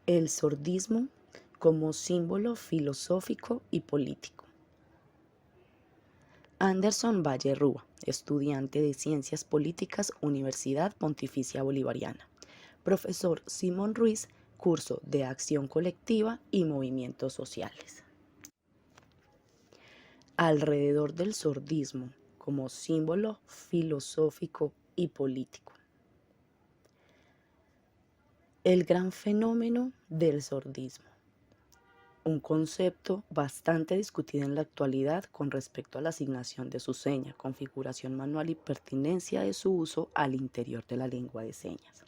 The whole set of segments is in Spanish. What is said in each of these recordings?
El sordismo como símbolo filosófico y político. Anderson Valle Rúa, estudiante de Ciencias Políticas, Universidad Pontificia Bolivariana. Profesor Simón Ruiz, curso de Acción Colectiva y Movimientos Sociales. Alrededor del sordismo como símbolo filosófico y político. El gran fenómeno del sordismo. Un concepto bastante discutido en la actualidad con respecto a la asignación de su seña, configuración manual y pertinencia de su uso al interior de la lengua de señas.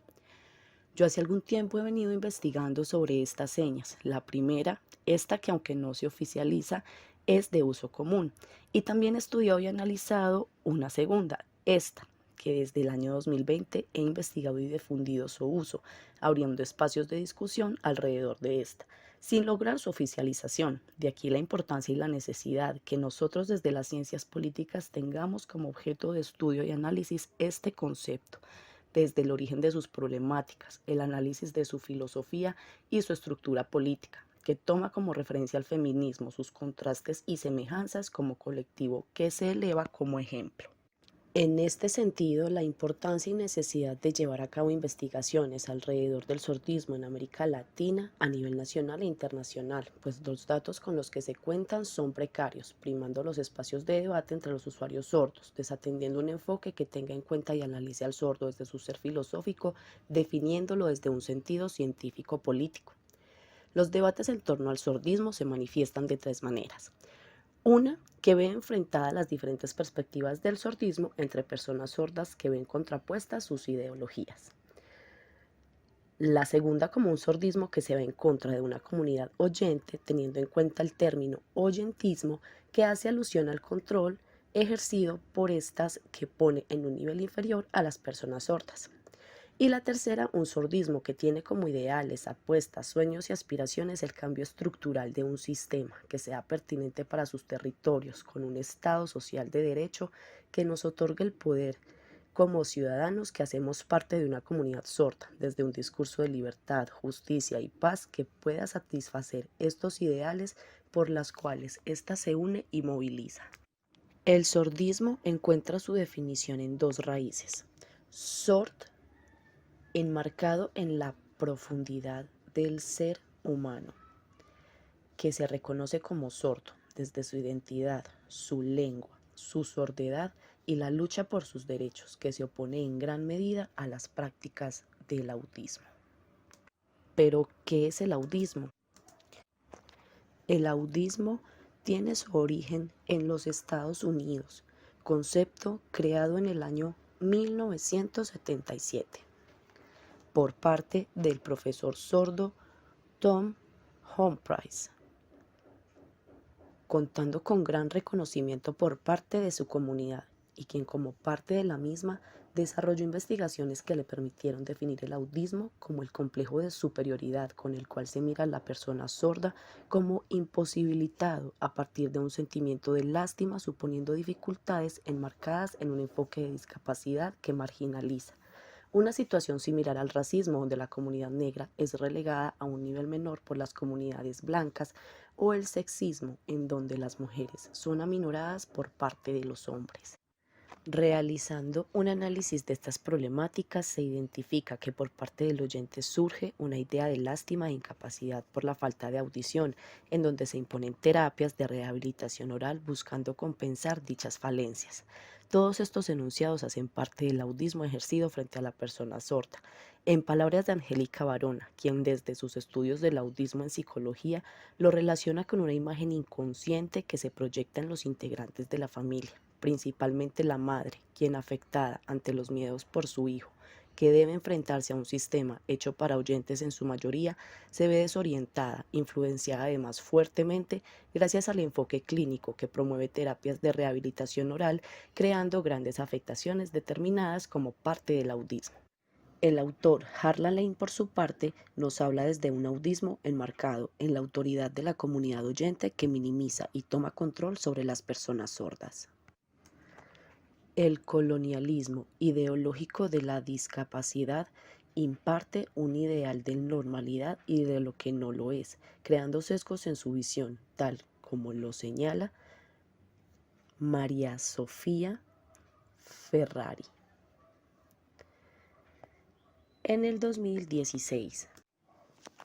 Yo hace algún tiempo he venido investigando sobre estas señas. La primera, esta que aunque no se oficializa, es de uso común. Y también he estudiado y analizado una segunda, esta, que desde el año 2020 he investigado y difundido su uso, abriendo espacios de discusión alrededor de esta, sin lograr su oficialización. De aquí la importancia y la necesidad que nosotros desde las ciencias políticas tengamos como objeto de estudio y análisis este concepto, desde el origen de sus problemáticas, el análisis de su filosofía y su estructura política, que toma como referencia al feminismo, sus contrastes y semejanzas como colectivo que se eleva como ejemplo. En este sentido, la importancia y necesidad de llevar a cabo investigaciones alrededor del sordismo en América Latina a nivel nacional e internacional, pues los datos con los que se cuentan son precarios, primando los espacios de debate entre los usuarios sordos, desatendiendo un enfoque que tenga en cuenta y analice al sordo desde su ser filosófico, definiéndolo desde un sentido científico-político. Los debates en torno al sordismo se manifiestan de tres maneras. Una, que ve enfrentadas las diferentes perspectivas del sordismo entre personas sordas que ven contrapuestas sus ideologías. La segunda, como un sordismo que se ve en contra de una comunidad oyente, teniendo en cuenta el término oyentismo, que hace alusión al control ejercido por estas que pone en un nivel inferior a las personas sordas. Y la tercera, un sordismo que tiene como ideales, apuestas, sueños y aspiraciones el cambio estructural de un sistema que sea pertinente para sus territorios, con un Estado social de derecho que nos otorgue el poder como ciudadanos que hacemos parte de una comunidad sorda, desde un discurso de libertad, justicia y paz que pueda satisfacer estos ideales por las cuales ésta se une y moviliza. El sordismo encuentra su definición en dos raíces. Sord, enmarcado en la profundidad del ser humano, que se reconoce como sordo desde su identidad, su lengua, su sordidad y la lucha por sus derechos, que se opone en gran medida a las prácticas del autismo. Pero, ¿qué es el autismo? El autismo tiene su origen en los Estados Unidos, concepto creado en el año 1977. Por parte del profesor sordo Tom Humphries, contando con gran reconocimiento por parte de su comunidad y quien como parte de la misma desarrolló investigaciones que le permitieron definir el autismo como el complejo de superioridad con el cual se mira a la persona sorda como imposibilitado a partir de un sentimiento de lástima, suponiendo dificultades enmarcadas en un enfoque de discapacidad que marginaliza. Una situación similar al racismo, donde la comunidad negra es relegada a un nivel menor por las comunidades blancas, o el sexismo, en donde las mujeres son aminoradas por parte de los hombres. Realizando un análisis de estas problemáticas, se identifica que por parte del oyente surge una idea de lástima e incapacidad por la falta de audición, en donde se imponen terapias de rehabilitación oral buscando compensar dichas falencias. Todos estos enunciados hacen parte del autismo ejercido frente a la persona sorda. En palabras de Angélica Barona, quien desde sus estudios del autismo en psicología lo relaciona con una imagen inconsciente que se proyecta en los integrantes de la familia, principalmente la madre, quien afectada ante los miedos por su hijo, que debe enfrentarse a un sistema hecho para oyentes en su mayoría, se ve desorientada, influenciada además fuertemente gracias al enfoque clínico que promueve terapias de rehabilitación oral, creando grandes afectaciones determinadas como parte del autismo. El autor Harlan Lane, por su parte, nos habla desde un autismo enmarcado en la autoridad de la comunidad oyente que minimiza y toma control sobre las personas sordas. El colonialismo ideológico de la discapacidad imparte un ideal de normalidad y de lo que no lo es, creando sesgos en su visión, tal como lo señala María Sofía Ferrari. En el 2016,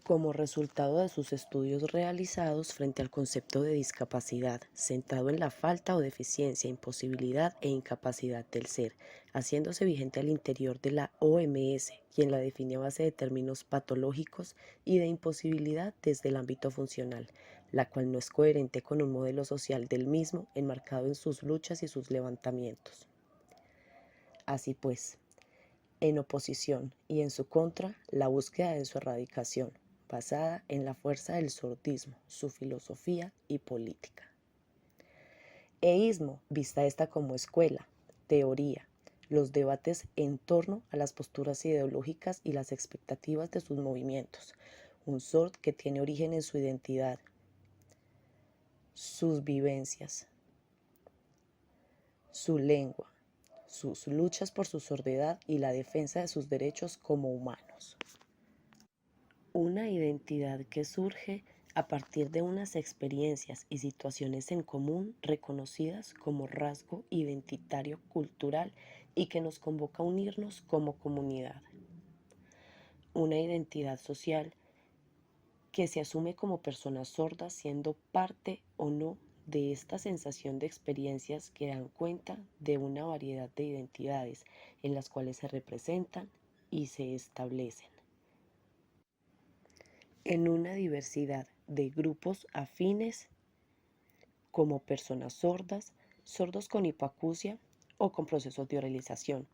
como resultado de sus estudios realizados frente al concepto de discapacidad, centrado en la falta o deficiencia, imposibilidad e incapacidad del ser, haciéndose vigente al interior de la OMS, quien la define a base de términos patológicos y de imposibilidad desde el ámbito funcional, la cual no es coherente con un modelo social del mismo enmarcado en sus luchas y sus levantamientos. Así pues, en oposición y en su contra, la búsqueda de su erradicación, basada en la fuerza del sordismo, su filosofía y política. Eísmo, vista esta como escuela, teoría, los debates en torno a las posturas ideológicas y las expectativas de sus movimientos. Un sord que tiene origen en su identidad, sus vivencias, su lengua, sus luchas por su sordidad y la defensa de sus derechos como humanos. Una identidad que surge a partir de unas experiencias y situaciones en común reconocidas como rasgo identitario cultural y que nos convoca a unirnos como comunidad. Una identidad social que se asume como personas sordas siendo parte o no de esta sensación de experiencias que dan cuenta de una variedad de identidades en las cuales se representan y se establecen en una diversidad de grupos afines como personas sordas, sordos con hipoacusia o con procesos de oralización,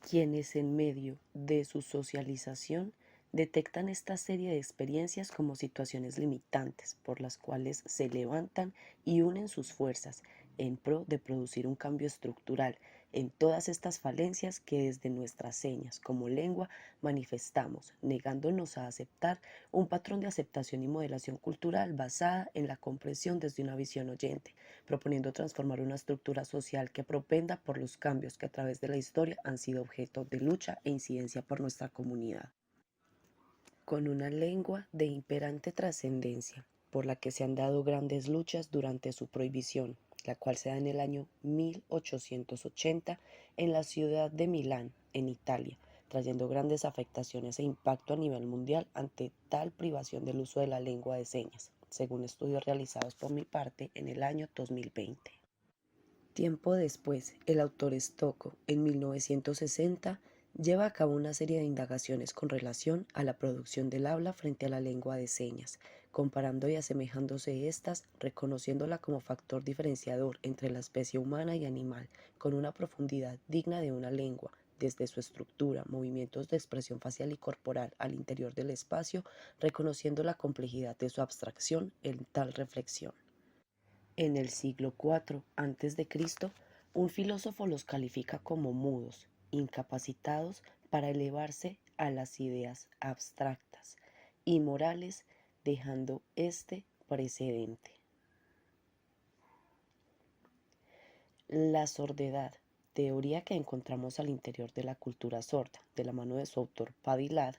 quienes en medio de su socialización detectan esta serie de experiencias como situaciones limitantes por las cuales se levantan y unen sus fuerzas en pro de producir un cambio estructural en todas estas falencias que desde nuestras señas como lengua manifestamos, negándonos a aceptar un patrón de aceptación y modelación cultural basada en la comprensión desde una visión oyente, proponiendo transformar una estructura social que propenda por los cambios que a través de la historia han sido objeto de lucha e incidencia por nuestra comunidad. Con una lengua de imperante trascendencia, por la que se han dado grandes luchas durante su prohibición, la cual se da en el año 1880 en la ciudad de Milán, en Italia, trayendo grandes afectaciones e impacto a nivel mundial ante tal privación del uso de la lengua de señas, según estudios realizados por mi parte en el año 2020. Tiempo después, el autor Stocco, en 1960, lleva a cabo una serie de indagaciones con relación a la producción del habla frente a la lengua de señas, comparando y asemejándose estas, reconociéndola como factor diferenciador entre la especie humana y animal, con una profundidad digna de una lengua, desde su estructura, movimientos de expresión facial y corporal al interior del espacio, reconociendo la complejidad de su abstracción en tal reflexión. En el siglo IV a.C., un filósofo los califica como mudos, incapacitados para elevarse a las ideas abstractas y morales, dejando este precedente. La sordidad, teoría que encontramos al interior de la cultura sorda, de la mano de su autor Paddy Ladd,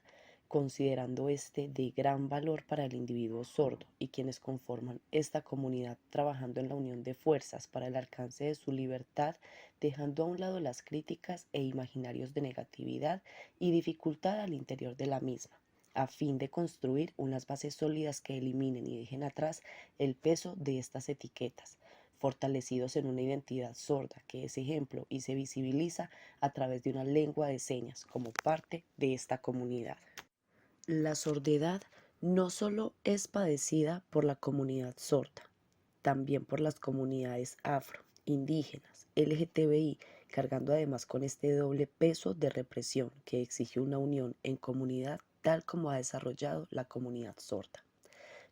considerando este de gran valor para el individuo sordo y quienes conforman esta comunidad trabajando en la unión de fuerzas para el alcance de su libertad, dejando a un lado las críticas e imaginarios de negatividad y dificultad al interior de la misma, a fin de construir unas bases sólidas que eliminen y dejen atrás el peso de estas etiquetas, fortalecidos en una identidad sorda que es ejemplo y se visibiliza a través de una lengua de señas como parte de esta comunidad. La sordidad no solo es padecida por la comunidad sorda, también por las comunidades afro, indígenas, LGTBI, cargando además con este doble peso de represión que exige una unión en comunidad tal como ha desarrollado la comunidad sorda.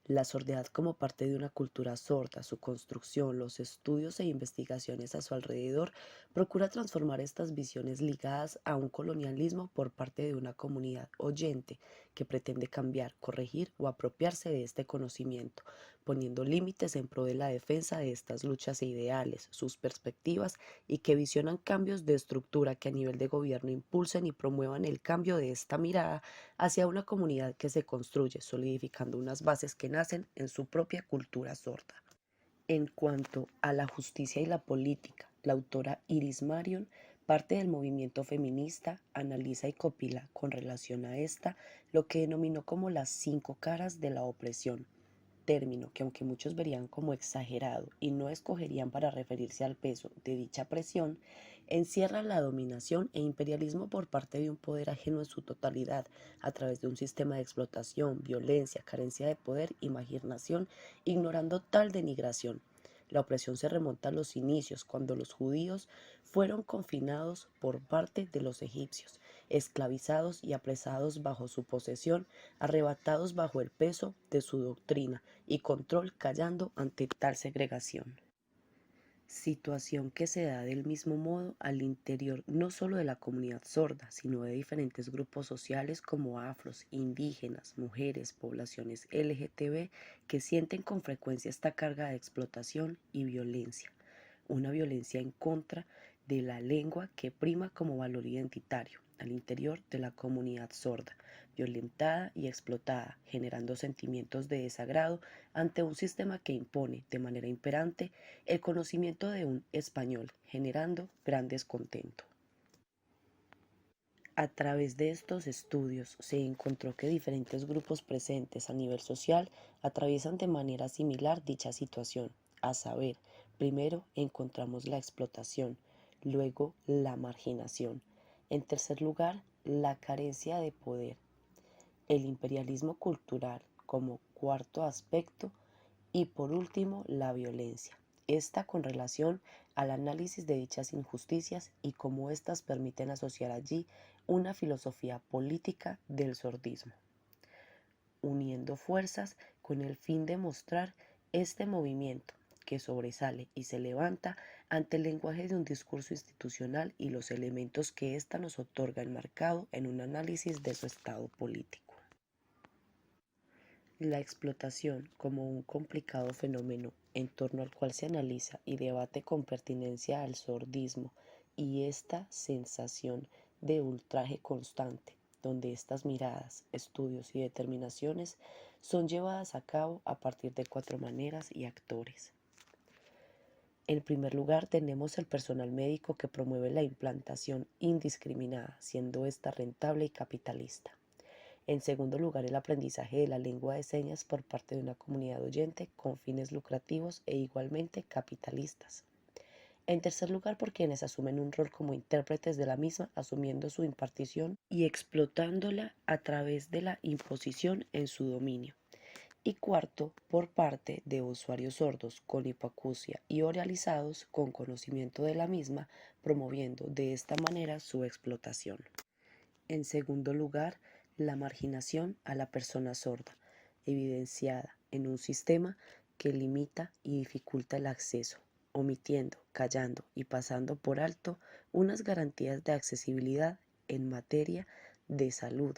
La sordidad como parte de una cultura sorda, su construcción, los estudios e investigaciones a su alrededor, procura transformar estas visiones ligadas a un colonialismo por parte de una comunidad oyente que pretende cambiar, corregir o apropiarse de este conocimiento, poniendo límites en pro de la defensa de estas luchas e ideales, sus perspectivas y que visionan cambios de estructura que a nivel de gobierno impulsen y promuevan el cambio de esta mirada hacia una comunidad que se construye, solidificando unas bases que nacen en su propia cultura sorda. En cuanto a la justicia y la política, la autora Iris Marion, parte del movimiento feminista, analiza y copila con relación a esta lo que denominó como las 5 caras de la opresión, término que aunque muchos verían como exagerado y no escogerían para referirse al peso de dicha presión, encierra la dominación e imperialismo por parte de un poder ajeno en su totalidad, a través de un sistema de explotación, violencia, carencia de poder y marginación, ignorando tal denigración. La opresión se remonta a los inicios, cuando los judíos fueron confinados por parte de los egipcios, esclavizados y apresados bajo su posesión, arrebatados bajo el peso de su doctrina y control, callando ante tal segregación. Situación que se da del mismo modo al interior no solo de la comunidad sorda, sino de diferentes grupos sociales como afros, indígenas, mujeres, poblaciones LGTB, que sienten con frecuencia esta carga de explotación y violencia, una violencia en contra de la lengua que prima como valor identitario al interior de la comunidad sorda, violentada y explotada, generando sentimientos de desagrado ante un sistema que impone de manera imperante el conocimiento de un español, generando gran descontento. A través de estos estudios se encontró que diferentes grupos presentes a nivel social atraviesan de manera similar dicha situación, a saber, primero encontramos la explotación, luego la marginación, en tercer lugar la carencia de poder, el imperialismo cultural como cuarto aspecto y por último la violencia. Esta con relación al análisis de dichas injusticias y cómo éstas permiten asociar allí una filosofía política del sordismo, uniendo fuerzas con el fin de mostrar este movimiento que sobresale y se levanta ante el lenguaje de un discurso institucional y los elementos que ésta nos otorga enmarcado en un análisis de su estado político. La explotación como un complicado fenómeno en torno al cual se analiza y debate con pertinencia al sordismo y esta sensación de ultraje constante, donde estas miradas, estudios y determinaciones son llevadas a cabo a partir de 4 maneras y actores. En primer lugar, tenemos el personal médico que promueve la implantación indiscriminada, siendo esta rentable y capitalista. En segundo lugar, el aprendizaje de la lengua de señas por parte de una comunidad oyente con fines lucrativos e igualmente capitalistas. En tercer lugar, por quienes asumen un rol como intérpretes de la misma, asumiendo su impartición y explotándola a través de la imposición en su dominio. Y cuarto, por parte de usuarios sordos con hipoacusia y oralizados con conocimiento de la misma, promoviendo de esta manera su explotación. En segundo lugar, la marginación a la persona sorda, evidenciada en un sistema que limita y dificulta el acceso, omitiendo, callando y pasando por alto unas garantías de accesibilidad en materia de salud,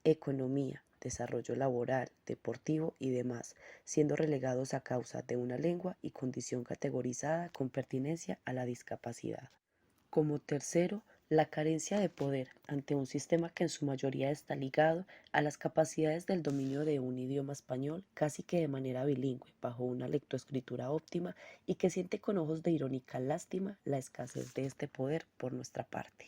economía, desarrollo laboral, deportivo y demás, siendo relegados a causa de una lengua y condición categorizada con pertinencia a la discapacidad. Como tercero, la carencia de poder ante un sistema que en su mayoría está ligado a las capacidades del dominio de un idioma español casi que de manera bilingüe, bajo una lectoescritura óptima y que siente con ojos de irónica lástima la escasez de este poder por nuestra parte.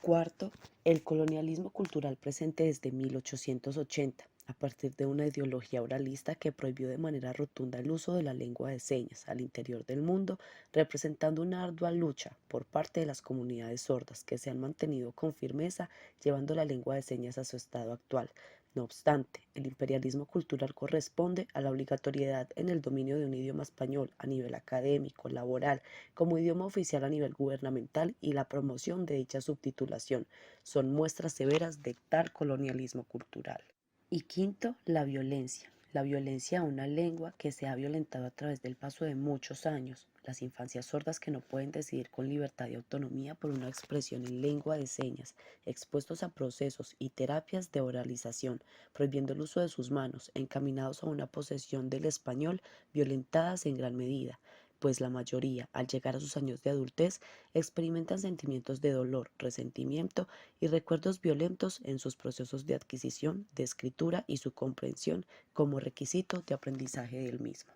Cuarto, el colonialismo cultural presente desde 1880, a partir de una ideología oralista que prohibió de manera rotunda el uso de la lengua de señas al interior del mundo, representando una ardua lucha por parte de las comunidades sordas que se han mantenido con firmeza llevando la lengua de señas a su estado actual. No obstante, el imperialismo cultural corresponde a la obligatoriedad en el dominio de un idioma español a nivel académico, laboral, como idioma oficial a nivel gubernamental y la promoción de dicha subtitulación son muestras severas de tal colonialismo cultural. Y quinto, la violencia. La violencia a una lengua que se ha violentado a través del paso de muchos años, las infancias sordas que no pueden decidir con libertad y autonomía por una expresión en lengua de señas, expuestos a procesos y terapias de oralización, prohibiendo el uso de sus manos, encaminados a una posesión del español, violentadas en gran medida, pues la mayoría, al llegar a sus años de adultez, experimentan sentimientos de dolor, resentimiento y recuerdos violentos en sus procesos de adquisición, de escritura y su comprensión como requisito de aprendizaje del mismo.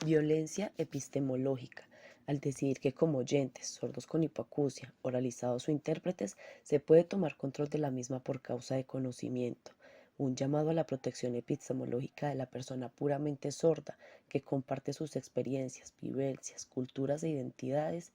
Violencia epistemológica. Al decidir que como oyentes, sordos con hipoacusia, oralizados o intérpretes, se puede tomar control de la misma por causa de conocimiento. Un llamado a la protección epistemológica de la persona puramente sorda, que comparte sus experiencias, vivencias, culturas e identidades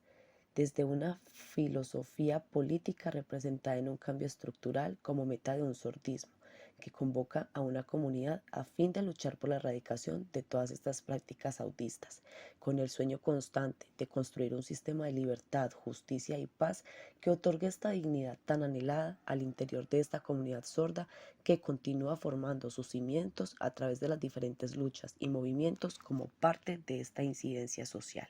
desde una filosofía política representada en un cambio estructural como meta de un sordismo, que convoca a una comunidad a fin de luchar por la erradicación de todas estas prácticas audistas, con el sueño constante de construir un sistema de libertad, justicia y paz que otorgue esta dignidad tan anhelada al interior de esta comunidad sorda que continúa formando sus cimientos a través de las diferentes luchas y movimientos como parte de esta incidencia social.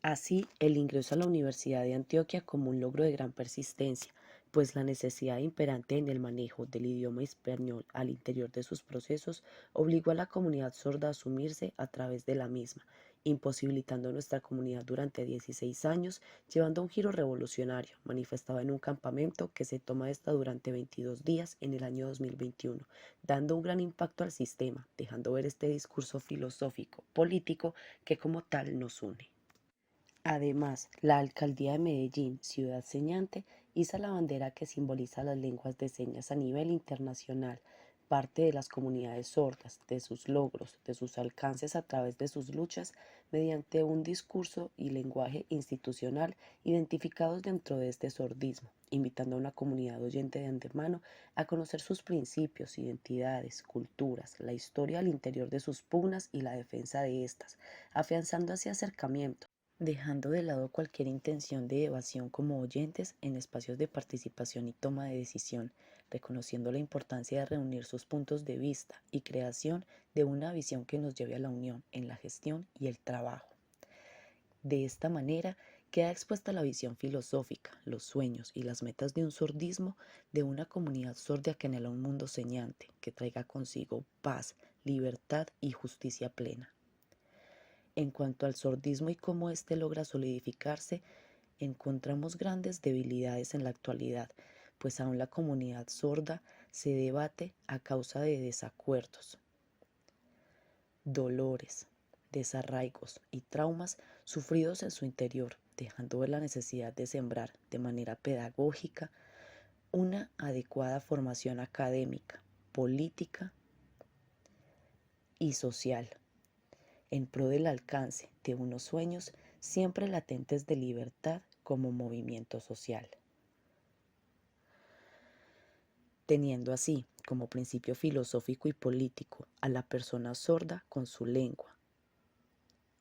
Así, el ingreso a la Universidad de Antioquia como un logro de gran persistencia, pues la necesidad imperante en el manejo del idioma español al interior de sus procesos obligó a la comunidad sorda a asumirse a través de la misma, imposibilitando a nuestra comunidad durante 16 años, llevando a un giro revolucionario, manifestado en un campamento que se toma esta durante 22 días en el año 2021, dando un gran impacto al sistema, dejando ver este discurso filosófico, político, que como tal nos une. Además, la Alcaldía de Medellín, ciudad señante, iza la bandera que simboliza las lenguas de señas a nivel internacional, parte de las comunidades sordas, de sus logros, de sus alcances a través de sus luchas, mediante un discurso y lenguaje institucional identificados dentro de este sordismo, invitando a una comunidad oyente de antemano a conocer sus principios, identidades, culturas, la historia al interior de sus pugnas y la defensa de estas, afianzando ese acercamiento, dejando de lado cualquier intención de evasión como oyentes en espacios de participación y toma de decisión, reconociendo la importancia de reunir sus puntos de vista y creación de una visión que nos lleve a la unión en la gestión y el trabajo. De esta manera, queda expuesta la visión filosófica, los sueños y las metas de un sordismo, de una comunidad sorda que anhela un mundo señante, que traiga consigo paz, libertad y justicia plena. En cuanto al sordismo y cómo éste logra solidificarse, encontramos grandes debilidades en la actualidad, pues aún la comunidad sorda se debate a causa de desacuerdos, dolores, desarraigos y traumas sufridos en su interior, dejando ver la necesidad de sembrar de manera pedagógica una adecuada formación académica, política y social, en pro del alcance de unos sueños siempre latentes de libertad como movimiento social, teniendo así como principio filosófico y político a la persona sorda con su lengua,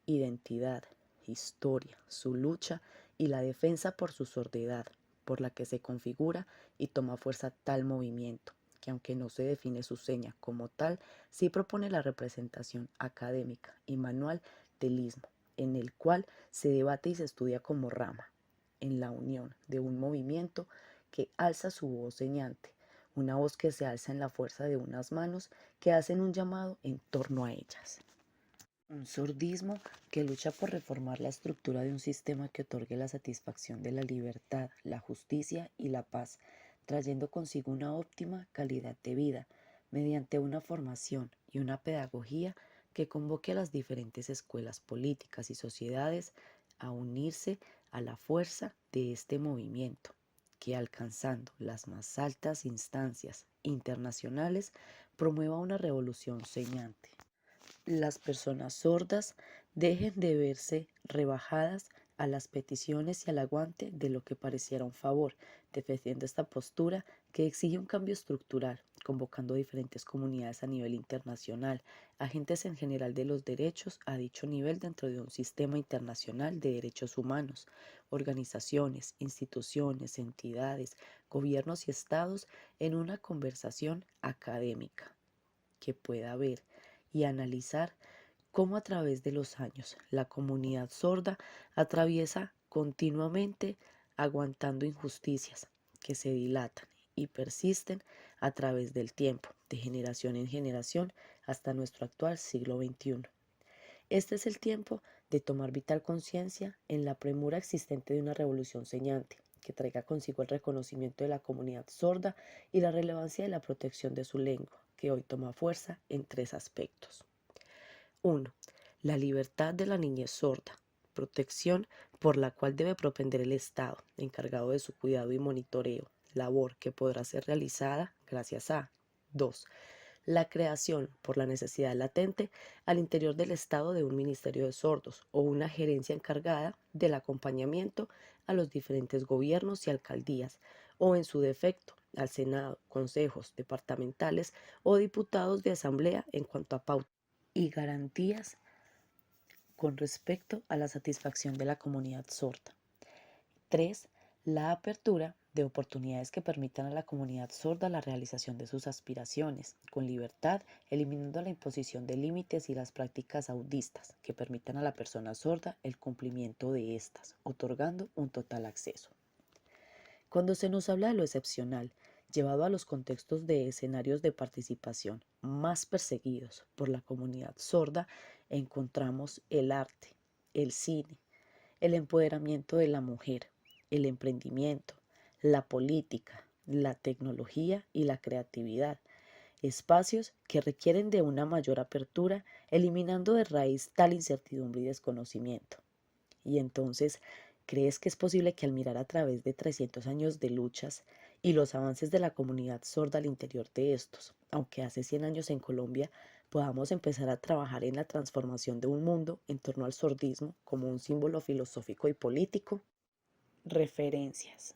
identidad, historia, su lucha y la defensa por su sordidad, por la que se configura y toma fuerza tal movimiento, que aunque no se define su seña como tal, sí propone la representación académica y manual del istmo, en el cual se debate y se estudia como rama, en la unión de un movimiento que alza su voz señante, una voz que se alza en la fuerza de unas manos que hacen un llamado en torno a ellas. Un sordismo que lucha por reformar la estructura de un sistema que otorgue la satisfacción de la libertad, la justicia y la paz, trayendo consigo una óptima calidad de vida, mediante una formación y una pedagogía que convoque a las diferentes escuelas políticas y sociedades a unirse a la fuerza de este movimiento, que alcanzando las más altas instancias internacionales promueva una revolución señante. Las personas sordas dejen de verse rebajadas a las peticiones y al aguante de lo que pareciera un favor, defendiendo esta postura que exige un cambio estructural, convocando diferentes comunidades a nivel internacional, agentes en general de los derechos a dicho nivel dentro de un sistema internacional de derechos humanos, organizaciones, instituciones, entidades, gobiernos y estados en una conversación académica que pueda ver y analizar cómo a través de los años la comunidad sorda atraviesa continuamente aguantando injusticias que se dilatan y persisten a través del tiempo, de generación en generación, hasta nuestro actual siglo XXI. Este es el tiempo de tomar vital conciencia en la premura existente de una revolución señante, que traiga consigo el reconocimiento de la comunidad sorda y la relevancia de la protección de su lengua, que hoy toma fuerza en tres aspectos. 1. La libertad de la niñez sorda, protección por la cual debe propender el Estado, encargado de su cuidado y monitoreo, labor que podrá ser realizada gracias a 2. La creación, por la necesidad latente, al interior del Estado de un Ministerio de Sordos o una gerencia encargada del acompañamiento a los diferentes gobiernos y alcaldías, o en su defecto, al Senado, consejos departamentales o diputados de asamblea en cuanto a pautas y garantías con respecto a la satisfacción de la comunidad sorda. 3. La apertura de oportunidades que permitan a la comunidad sorda la realización de sus aspiraciones, con libertad, eliminando la imposición de límites y las prácticas audistas que permitan a la persona sorda el cumplimiento de estas, otorgando un total acceso. Cuando se nos habla de lo excepcional, llevado a los contextos de escenarios de participación más perseguidos por la comunidad sorda, encontramos el arte, el cine, el empoderamiento de la mujer, el emprendimiento, la política, la tecnología y la creatividad, espacios que requieren de una mayor apertura, eliminando de raíz tal incertidumbre y desconocimiento. Y entonces, ¿crees que es posible que al mirar a través de 300 años de luchas y los avances de la comunidad sorda al interior de estos, aunque hace 100 años en Colombia, podamos empezar a trabajar en la transformación de un mundo en torno al sordismo como un símbolo filosófico y político? Referencias.